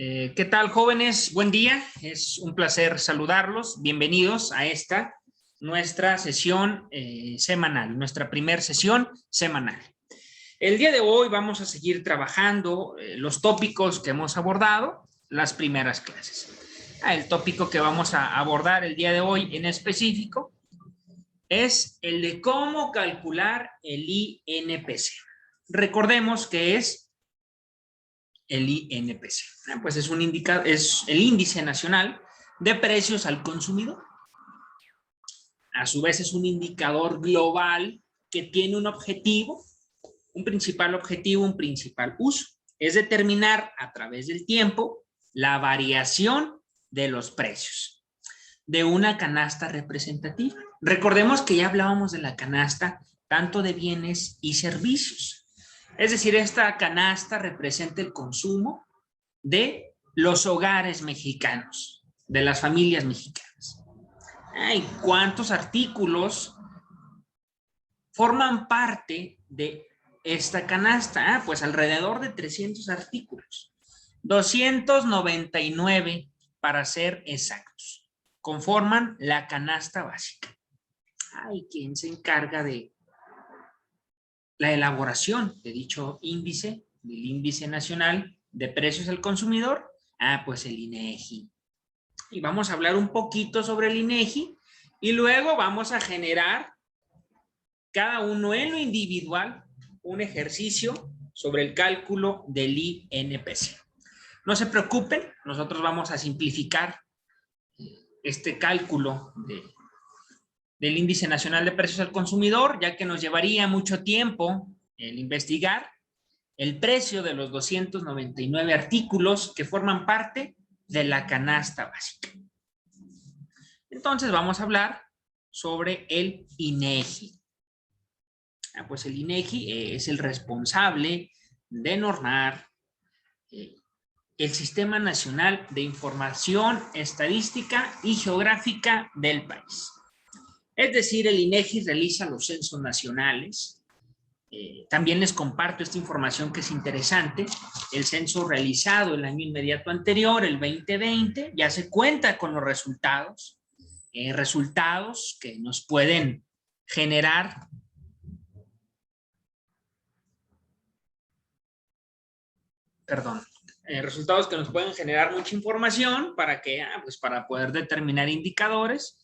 ¿Qué tal, jóvenes? Buen día. Es un placer saludarlos. Bienvenidos a esta, nuestra sesión semanal, nuestra primer sesión semanal. El día de hoy vamos a seguir trabajando los tópicos que hemos abordado las primeras clases. El tópico que vamos a abordar el día de hoy en específico es el de cómo calcular el INPC. Recordemos que es el INPC. Pues es el índice nacional de precios al consumidor. A su vez es un indicador global que tiene un objetivo, un principal objetivo, un principal uso. Es determinar a través del tiempo la variación de los precios de una canasta representativa. Recordemos que ya hablábamos de la canasta tanto de bienes y servicios. Es decir, esta canasta representa el consumo de los hogares mexicanos, de las familias mexicanas. ¿Y cuántos artículos forman parte de esta canasta? Pues alrededor de 300 artículos. 299 para ser exactos. Conforman la canasta básica. ¿Quién se encarga de la elaboración de dicho índice, del índice nacional de precios al consumidor? Pues el INEGI. Y vamos a hablar un poquito sobre el INEGI y luego vamos a generar cada uno en lo individual un ejercicio sobre el cálculo del INPC. No se preocupen, nosotros vamos a simplificar este cálculo del índice nacional de precios al consumidor, ya que nos llevaría mucho tiempo el investigar el precio de los 299 artículos que forman parte de la canasta básica. Entonces vamos a hablar sobre el INEGI. Pues el INEGI es el responsable de normar el Sistema Nacional de Información Estadística y Geográfica del país. Es decir, el INEGI realiza los censos nacionales. También les comparto esta información que es interesante. El censo realizado el año inmediato anterior, el 2020, ya se cuenta con los resultados. Resultados que nos pueden generar resultados que nos pueden generar mucha información para que, pues para poder determinar indicadores.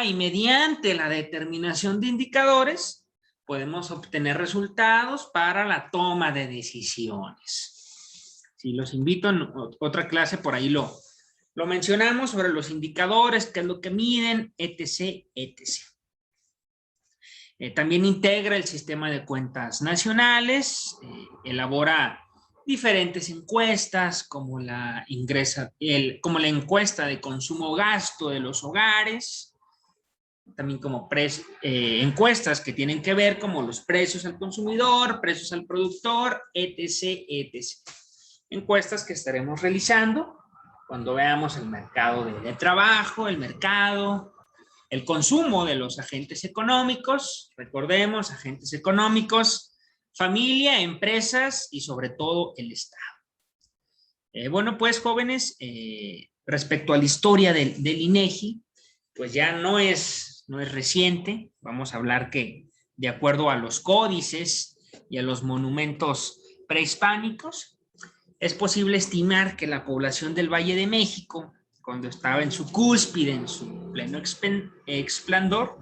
Y mediante la determinación de indicadores podemos obtener resultados para la toma de decisiones. Si los invito en otra clase, por ahí lo mencionamos sobre los indicadores, qué es lo que miden, etc., etc. También integra el sistema de cuentas nacionales, elabora diferentes encuestas como la encuesta de consumo-gasto de los hogares, también como encuestas que tienen que ver como los precios al consumidor, precios al productor, etc., etc. Encuestas que estaremos realizando cuando veamos el mercado de trabajo, el mercado, el consumo de los agentes económicos. Recordemos, agentes económicos, familia, empresas y sobre todo el Estado. Bueno, pues jóvenes, respecto a la historia del INEGI, pues ya no es reciente. Vamos a hablar que de acuerdo a los códices y a los monumentos prehispánicos, es posible estimar que la población del Valle de México, cuando estaba en su cúspide, en su pleno esplendor,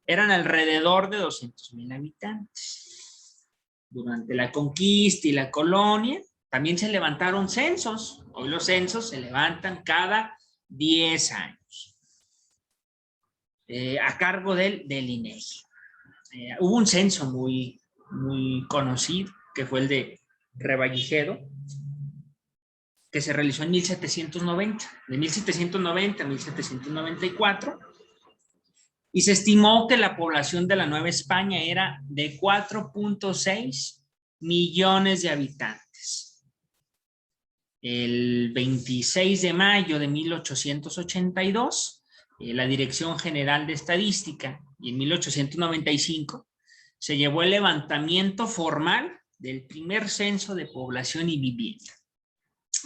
eran alrededor de 200,000 habitantes. Durante la conquista y la colonia, también se levantaron censos. Hoy los censos se levantan cada 10 años. A cargo del INEGI. Hubo un censo muy conocido, que fue el de Revallijedo, que se realizó en 1790, de 1790 a 1794, y se estimó que la población de la Nueva España era de 4.6 millones de habitantes. El 26 de mayo de 1882, la Dirección General de Estadística, y en 1895 se llevó el levantamiento formal del primer censo de población y vivienda.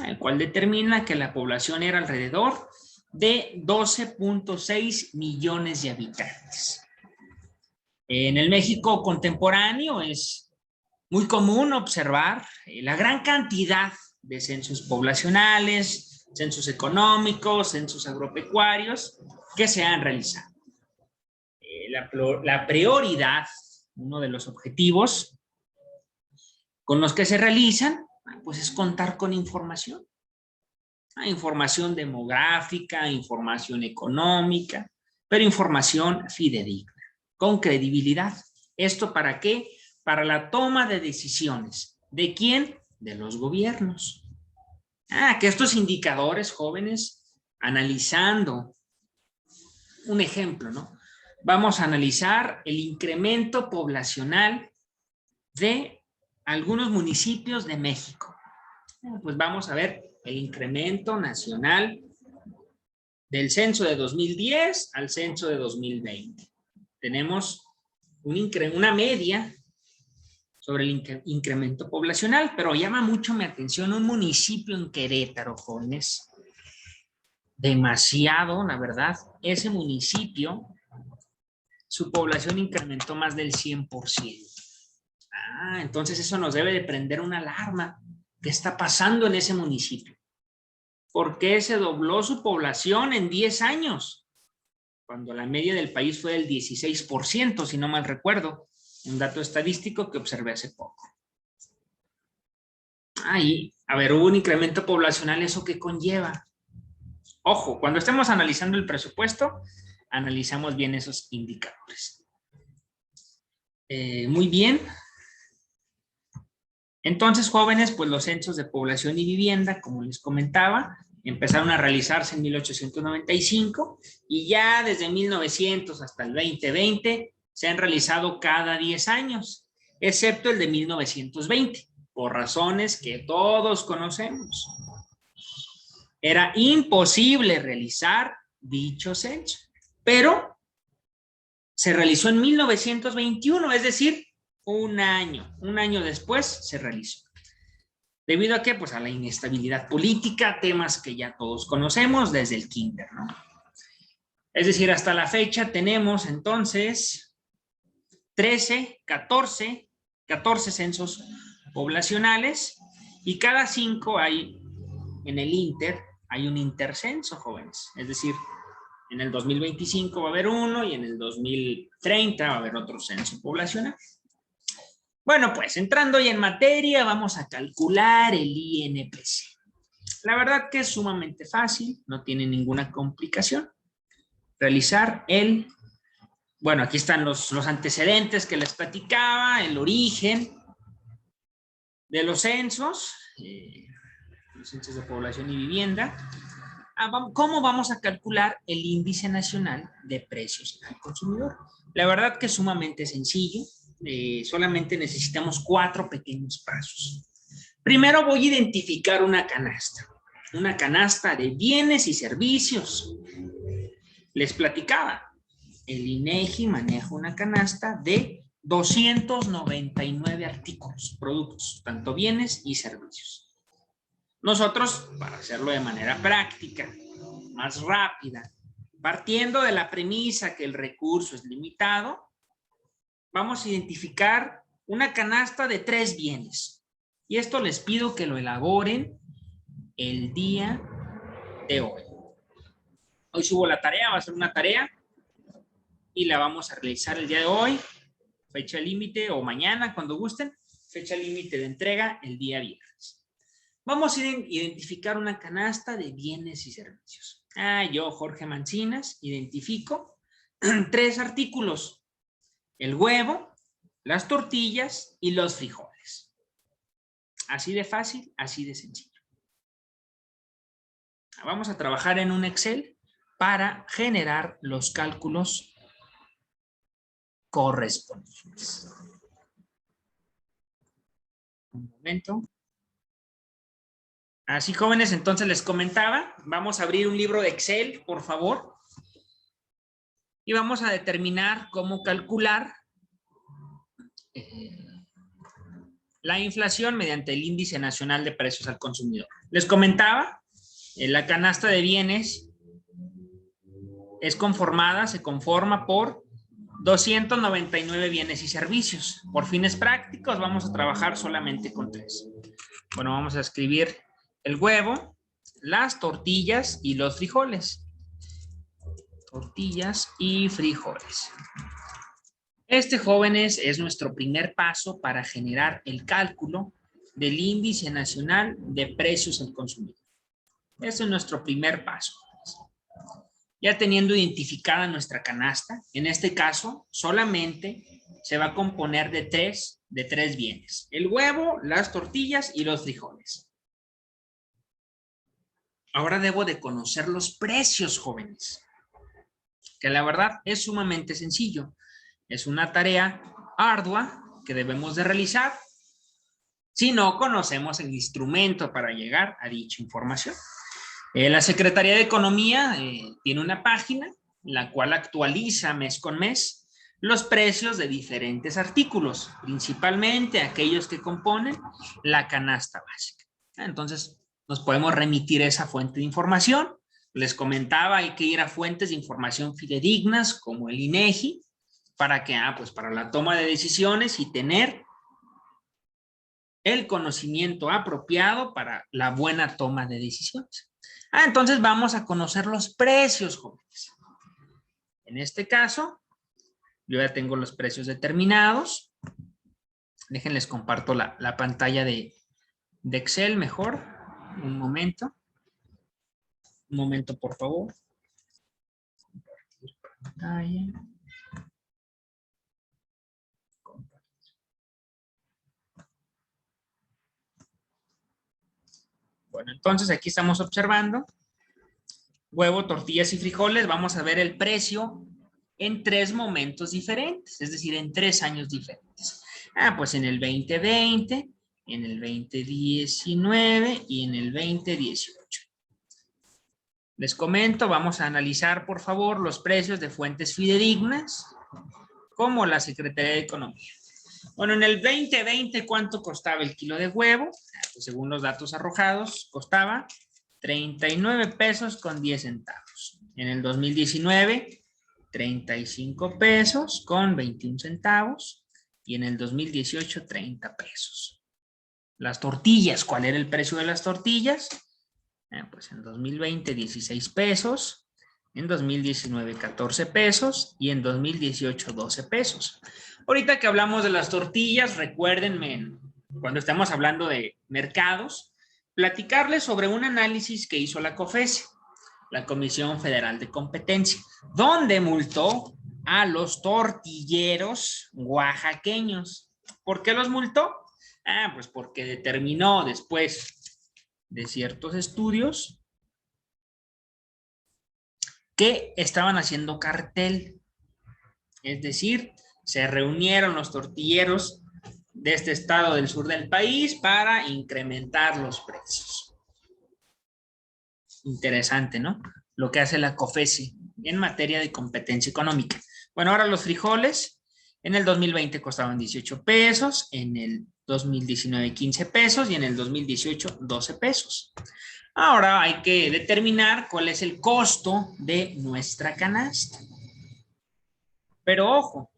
el cual determina que la población era alrededor de 12.6 millones de habitantes. En el México contemporáneo es muy común observar la gran cantidad de censos poblacionales, censos económicos, censos agropecuarios que se han realizado. La prioridad, uno de los objetivos con los que se realizan, pues es contar con información. Información demográfica, información económica, pero información fidedigna, con credibilidad. ¿Esto para qué? Para la toma de decisiones. ¿De quién? De los gobiernos. Que estos indicadores, jóvenes, analizando un ejemplo, ¿no? Vamos a analizar el incremento poblacional de algunos municipios de México. Pues vamos a ver el incremento nacional del censo de 2010 al censo de 2020. Tenemos una media sobre el incremento poblacional, pero llama mucho mi atención un municipio en Querétaro, jóvenes. Demasiado, la verdad. Ese municipio, su población incrementó más del 100%. Entonces eso nos debe de prender una alarma. ¿Qué está pasando en ese municipio? ¿Por qué se dobló su población en 10 años? Cuando la media del país fue del 16%, si no mal recuerdo. Un dato estadístico que observé hace poco. Hubo un incremento poblacional, ¿eso qué conlleva? Ojo, cuando estemos analizando el presupuesto, analizamos bien esos indicadores. Muy bien. Entonces, jóvenes, pues los censos de población y vivienda, como les comentaba, empezaron a realizarse en 1895 y ya desde 1900 hasta el 2020 se han realizado cada 10 años, excepto el de 1920, por razones que todos conocemos. Era imposible realizar dicho censo, pero se realizó en 1921, es decir, un año después se realizó. ¿Debido a qué? Pues a la inestabilidad política, temas que ya todos conocemos desde el kinder, ¿no? Es decir, hasta la fecha tenemos entonces 14 censos poblacionales y cada 5 hay en el inter, hay un intercenso, jóvenes. Es decir, en el 2025 va a haber uno y en el 2030 va a haber otro censo poblacional. Bueno, pues entrando ya en materia, vamos a calcular el INPC. La verdad que es sumamente fácil, no tiene ninguna complicación. Realizar aquí están los antecedentes que les platicaba, el origen de los censos de población y vivienda. ¿Cómo vamos a calcular el índice nacional de precios al consumidor? La verdad que es sumamente sencillo. Solamente necesitamos 4 pequeños pasos. Primero voy a identificar una canasta de bienes y servicios. Les platicaba, el INEGI maneja una canasta de 299 artículos, productos, tanto bienes y servicios. Nosotros, para hacerlo de manera práctica, más rápida, partiendo de la premisa que el recurso es limitado, vamos a identificar una canasta de 3 bienes. Y esto les pido que lo elaboren el día de hoy. Hoy subo la tarea, va a ser una tarea y la vamos a realizar el día de hoy. Fecha límite o mañana, cuando gusten. Fecha límite de entrega el día viernes. Vamos a identificar una canasta de bienes y servicios. Yo, Jorge Mancinas, identifico 3 artículos. El huevo, las tortillas y los frijoles. Así de fácil, así de sencillo. Vamos a trabajar en un Excel para generar los cálculos correspondientes. Un momento. Así, jóvenes, entonces les comentaba, vamos a abrir un libro de Excel, por favor, y vamos a determinar cómo calcular la inflación mediante el Índice Nacional de Precios al Consumidor. Les comentaba, la canasta de bienes se conforma por 299 bienes y servicios. Por fines prácticos vamos a trabajar solamente con 3. Bueno, vamos a escribir el huevo, las tortillas y los frijoles. Tortillas y frijoles. Jóvenes, es nuestro primer paso para generar el cálculo del Índice Nacional de Precios al Consumidor. Ese es nuestro primer paso. Ya teniendo identificada nuestra canasta, en este caso solamente se va a componer de tres bienes: el huevo, las tortillas y los frijoles. Ahora debo de conocer los precios, jóvenes, que la verdad es sumamente sencillo. Es una tarea ardua que debemos de realizar si no conocemos el instrumento para llegar a dicha información. La Secretaría de Economía tiene una página la cual actualiza mes con mes los precios de diferentes artículos, principalmente aquellos que componen la canasta básica. Entonces, nos podemos remitir a esa fuente de información. Les comentaba, hay que ir a fuentes de información fidedignas como el INEGI, para que, pues para la toma de decisiones y tener el conocimiento apropiado para la buena toma de decisiones. Entonces vamos a conocer los precios, jóvenes. En este caso, yo ya tengo los precios determinados. Déjenles comparto la pantalla de Excel mejor. Un momento. Un momento, por favor. Compartir pantalla. Bueno, entonces aquí estamos observando huevo, tortillas y frijoles. Vamos a ver el precio en 3 momentos diferentes, es decir, en 3 años diferentes. Pues en el 2020, en el 2019 y en el 2018. Les comento, vamos a analizar, por favor, los precios de fuentes fidedignas, como la Secretaría de Economía. Bueno, en el 2020, ¿cuánto costaba el kilo de huevo? Pues según los datos arrojados, costaba 39 pesos con 10 centavos. En el 2019, 35 pesos con 21 centavos. Y en el 2018, 30 pesos. Las tortillas, ¿cuál era el precio de las tortillas? Pues en 2020, 16 pesos. En 2019, 14 pesos. Y en 2018, 12 pesos. Ahorita que hablamos de las tortillas, recuérdenme, cuando estamos hablando de mercados, platicarles sobre un análisis que hizo la COFESE, la Comisión Federal de Competencia, donde multó a los tortilleros oaxaqueños. ¿Por qué los multó? Pues porque determinó después de ciertos estudios que estaban haciendo cartel. Es decir, se reunieron los tortilleros de este estado del sur del país para incrementar los precios. Interesante, ¿no? Lo que hace la COFESE en materia de competencia económica. Bueno, ahora los frijoles en el 2020 costaban 18 pesos, en el 2019 15 pesos y en el 2018 12 pesos. Ahora hay que determinar cuál es el costo de nuestra canasta. Pero ojo,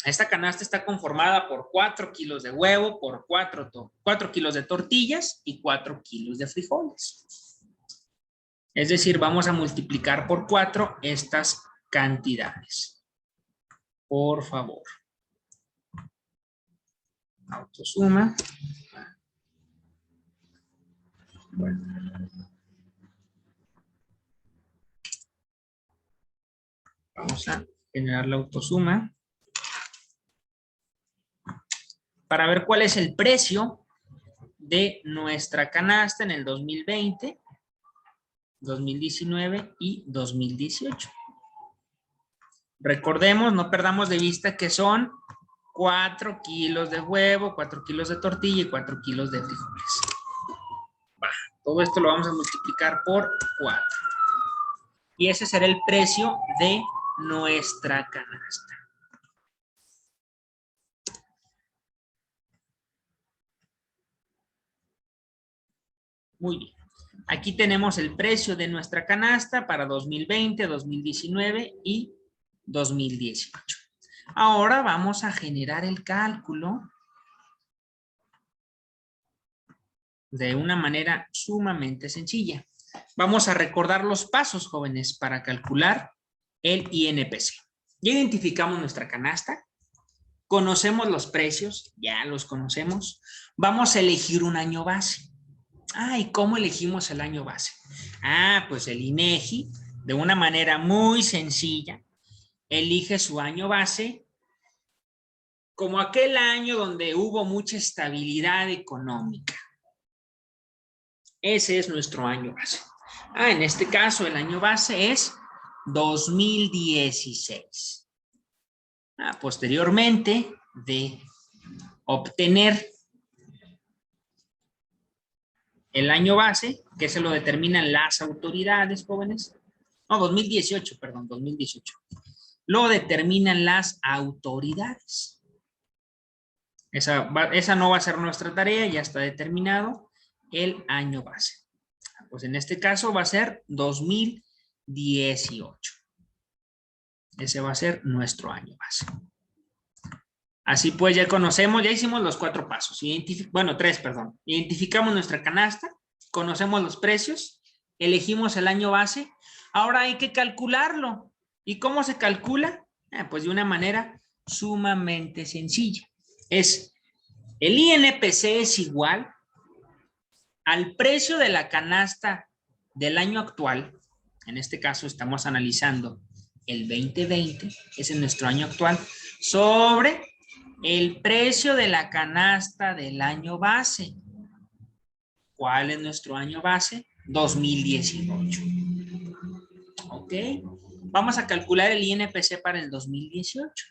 esta canasta está conformada por 4 kilos de huevo, por 4 kilos de tortillas y 4 kilos de frijoles. Es decir, vamos a multiplicar por 4 estas cantidades. Por favor. Autosuma. Bueno. Vamos a generar la autosuma para ver cuál es el precio de nuestra canasta en el 2020, 2019 y 2018. Recordemos, no perdamos de vista que son 4 kilos de huevo, 4 kilos de tortilla y 4 kilos de frijoles. Todo esto lo vamos a multiplicar por 4. Y ese será el precio de nuestra canasta. Muy bien. Aquí tenemos el precio de nuestra canasta para 2020, 2019 y 2018. Ahora vamos a generar el cálculo de una manera sumamente sencilla. Vamos a recordar los pasos, jóvenes, para calcular el INPC. Ya identificamos nuestra canasta, conocemos los precios, ya los conocemos. Vamos a elegir un año base. ¿Y cómo elegimos el año base? Pues el INEGI, de una manera muy sencilla, elige su año base como aquel año donde hubo mucha estabilidad económica. Ese es nuestro año base. En este caso, el año base es 2016. Posteriormente de obtener el año base, que se lo determinan las autoridades, jóvenes. No, 2018, perdón, 2018. Lo determinan las autoridades. Esa no va a ser nuestra tarea, ya está determinado el año base. Pues en este caso va a ser 2018. Ese va a ser nuestro año base. Así pues ya conocemos, ya hicimos los 4 pasos. 3, perdón. Identificamos nuestra canasta, conocemos los precios, elegimos el año base. Ahora hay que calcularlo. ¿Y cómo se calcula? Pues de una manera sumamente sencilla. El INPC es igual al precio de la canasta del año actual. En este caso estamos analizando el 2020, ese es nuestro año actual, sobre el precio de la canasta del año base. ¿Cuál es nuestro año base? 2018. ¿Ok? Vamos a calcular el INPC para el 2018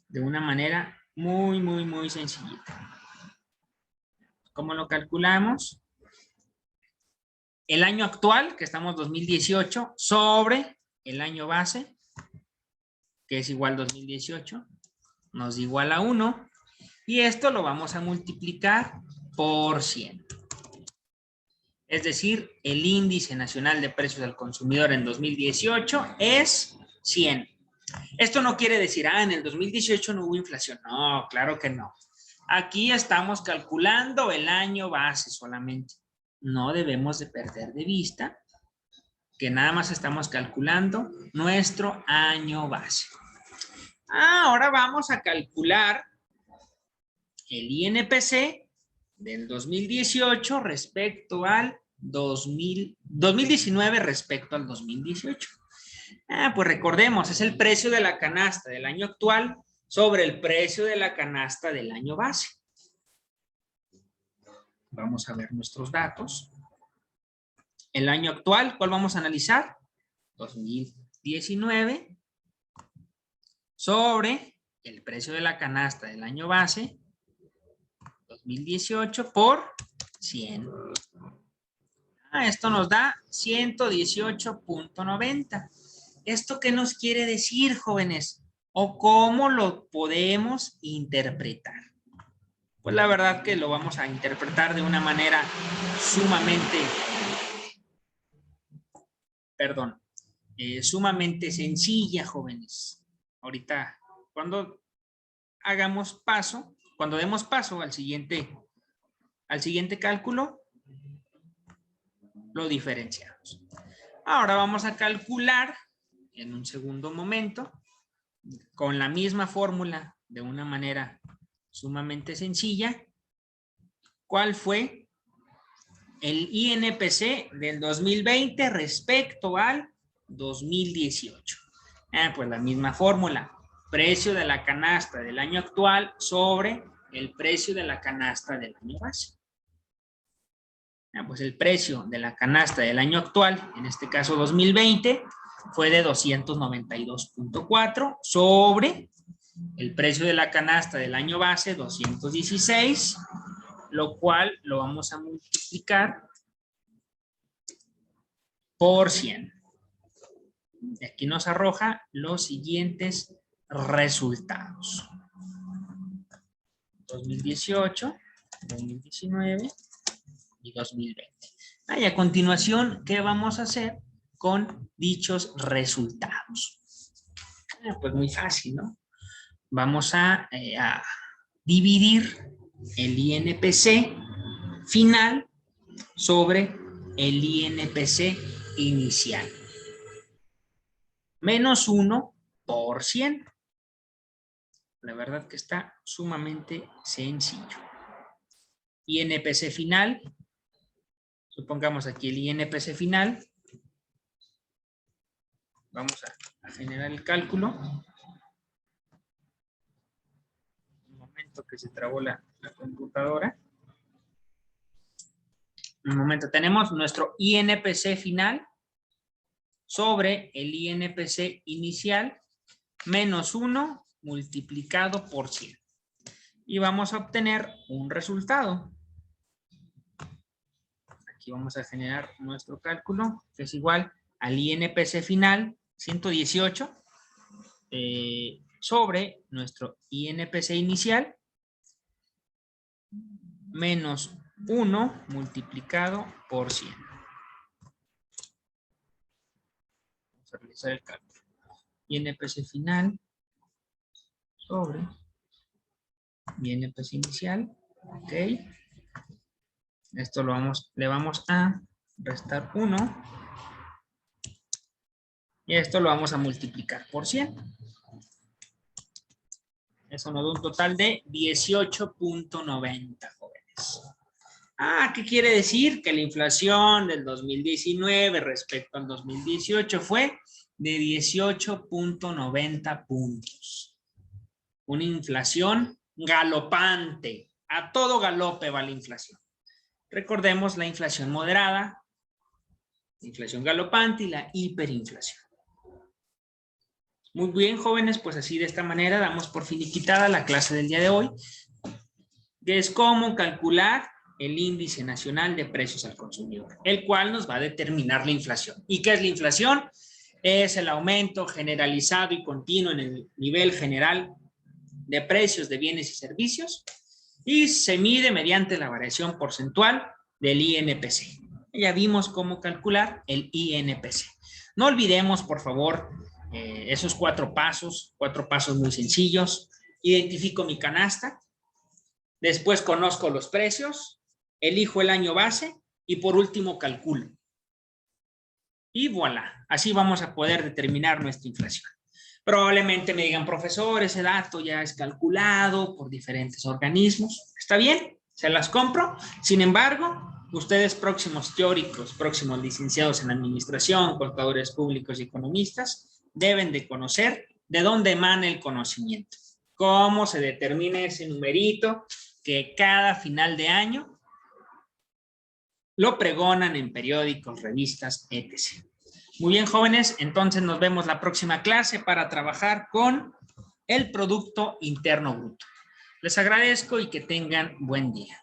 de una manera muy, muy, muy sencillita. ¿Cómo lo calculamos? El año actual, que estamos 2018, sobre el año base, que es igual 2018, nos da igual a 1, y esto lo vamos a multiplicar por 100. Es decir, el índice nacional de precios al consumidor en 2018 es 100. Esto no quiere decir, en el 2018 no hubo inflación. No, claro que no. Aquí estamos calculando el año base solamente. No debemos de perder de vista que nada más estamos calculando nuestro año base. Ahora vamos a calcular el INPC del 2018 respecto al 2019 respecto al 2018. Pues recordemos, es el precio de la canasta del año actual sobre el precio de la canasta del año base. Vamos a ver nuestros datos. El año actual, ¿cuál vamos a analizar? 2019 sobre el precio de la canasta del año base 2018 por 100. Esto nos da 118.90. ¿Esto qué nos quiere decir, jóvenes? ¿O cómo lo podemos interpretar? Pues la verdad que lo vamos a interpretar de una manera sumamente sencilla, jóvenes. Ahorita, cuando demos paso al siguiente cálculo, lo diferenciamos. Ahora vamos a calcular en un segundo momento con la misma fórmula de una manera sumamente sencilla cuál fue el INPC del 2020 respecto al 2018. Pues la misma fórmula, precio de la canasta del año actual sobre el precio de la canasta del año base. Pues el precio de la canasta del año actual, en este caso 2020, fue de 292.4 sobre el precio de la canasta del año base, 216, lo cual lo vamos a multiplicar por 100. Y aquí nos arroja los siguientes resultados. 2018, 2019 y 2020. Y a continuación, ¿qué vamos a hacer con dichos resultados? Pues muy fácil, ¿no? Vamos a dividir el INPC final sobre el INPC inicial. Menos 1%. La verdad que está sumamente sencillo. INPC final. Supongamos aquí el INPC final. Vamos a generar el cálculo. Un momento que se trabó la computadora. Un momento. Tenemos nuestro INPC final sobre el INPC inicial menos 1 multiplicado por 100. Y vamos a obtener un resultado. Aquí vamos a generar nuestro cálculo, que es igual al INPC final, 118, sobre nuestro INPC inicial, menos 1 multiplicado por 100. Vamos a realizar el cálculo. INPC final sobre INPC inicial, ok. Esto le vamos a restar 1 y esto lo vamos a multiplicar por 100. Eso nos da un total de 18.90, jóvenes. ¿Qué quiere decir? Que la inflación del 2019 respecto al 2018 fue de 18.90 puntos. Una inflación galopante. A todo galope va la inflación. Recordemos la inflación moderada, la inflación galopante y la hiperinflación. Muy bien, jóvenes, pues así de esta manera damos por finiquitada la clase del día de hoy, que es cómo calcular el índice nacional de precios al consumidor, el cual nos va a determinar la inflación. ¿Y qué es la inflación? Es el aumento generalizado y continuo en el nivel general de precios de bienes y servicios y se mide mediante la variación porcentual del INPC. Ya vimos cómo calcular el INPC. No olvidemos, por favor, esos 4 pasos muy sencillos. Identifico mi canasta, después conozco los precios, elijo el año base y por último calculo. Y voilà, así vamos a poder determinar nuestra inflación. Probablemente me digan, profesor, ese dato ya es calculado por diferentes organismos. ¿Está bien? Se las compro. Sin embargo, ustedes próximos teóricos, próximos licenciados en administración, contadores públicos y economistas, deben de conocer de dónde emana el conocimiento. Cómo se determina ese numerito que cada final de año lo pregonan en periódicos, revistas, etc. Muy bien, jóvenes, entonces nos vemos la próxima clase para trabajar con el Producto Interno Bruto. Les agradezco y que tengan buen día.